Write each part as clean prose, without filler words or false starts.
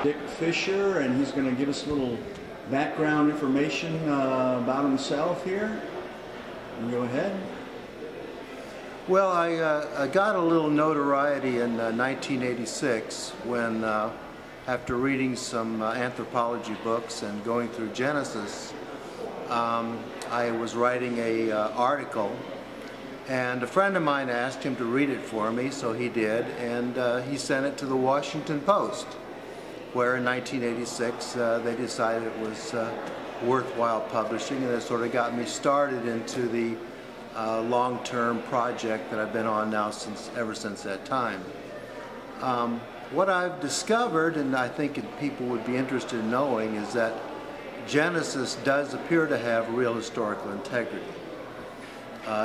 Dick Fischer, and he's going to give us a little background information about himself here. You go ahead. Well, I got a little notoriety in 1986 when, after reading some anthropology books and going through Genesis, I was writing an article, and a friend of mine asked him to read it for me, so he did, and he sent it to the Washington Post, where in 1986 they decided it was worthwhile publishing, and it sort of got me started into the long-term project that I've been on now ever since that time. What I've discovered, and I think people would be interested in knowing, is that Genesis does appear to have real historical integrity.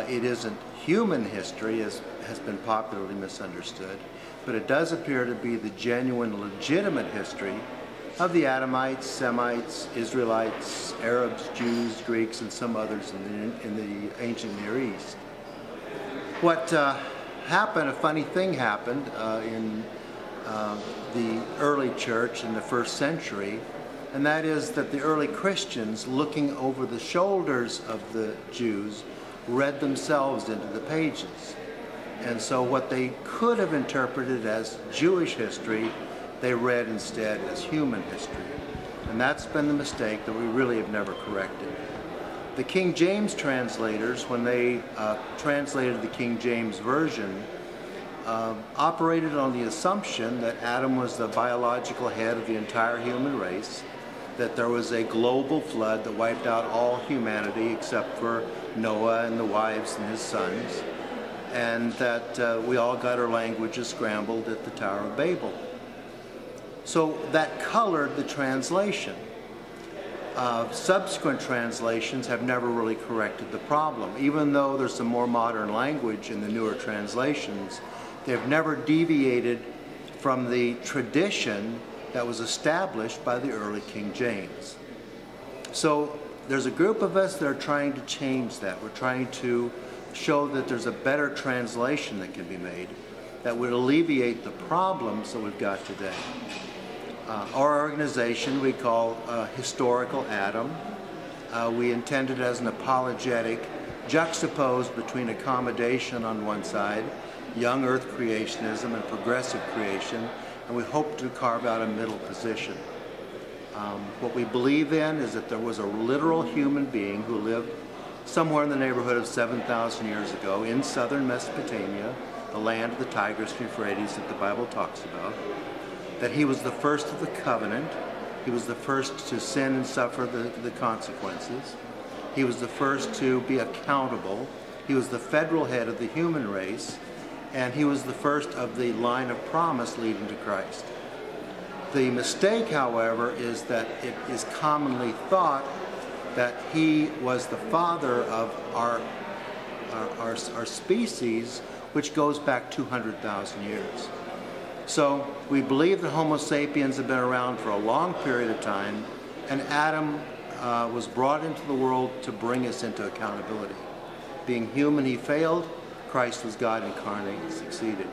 It isn't human history, as has been popularly misunderstood, but it does appear to be the genuine, legitimate history of the Adamites, Semites, Israelites, Arabs, Jews, Greeks, and some others in the ancient Near East. What happened, a funny thing happened in the early church in the first century, and that is that the early Christians, looking over the shoulders of the Jews, read themselves into the pages. And so what they could have interpreted as Jewish history, they read instead as human history. And that's been the mistake that we really have never corrected. The King James translators, when they translated the King James Version, operated on the assumption that Adam was the biological head of the entire human race, that there was a global flood that wiped out all humanity except for Noah and the wives and his sons, and that we all got our languages scrambled at the Tower of Babel. So that colored the translation. Subsequent translations have never really corrected the problem. Even though there's some more modern language in the newer translations, they've never deviated from the tradition that was established by the early King James. So there's a group of us that are trying to change that. We're trying to show that there's a better translation that can be made that would alleviate the problems that we've got today. Our organization we call Historical Adam. We intended as an apologetic juxtaposed between accommodation on one side, young earth creationism, and progressive creation, and we hope to carve out a middle position. What we believe in is that there was a literal human being who lived somewhere in the neighborhood of 7,000 years ago in southern Mesopotamia, the land of the Tigris and Euphrates that the Bible talks about, that he was the first of the covenant, he was the first to sin and suffer the consequences, he was the first to be accountable, he was the federal head of the human race, and he was the first of the line of promise leading to Christ. The mistake, however, is that it is commonly thought that he was the father of our species, which goes back 200,000 years. So we believe that Homo sapiens have been around for a long period of time, and Adam was brought into the world to bring us into accountability. Being human, he failed. Christ was God incarnate and succeeded.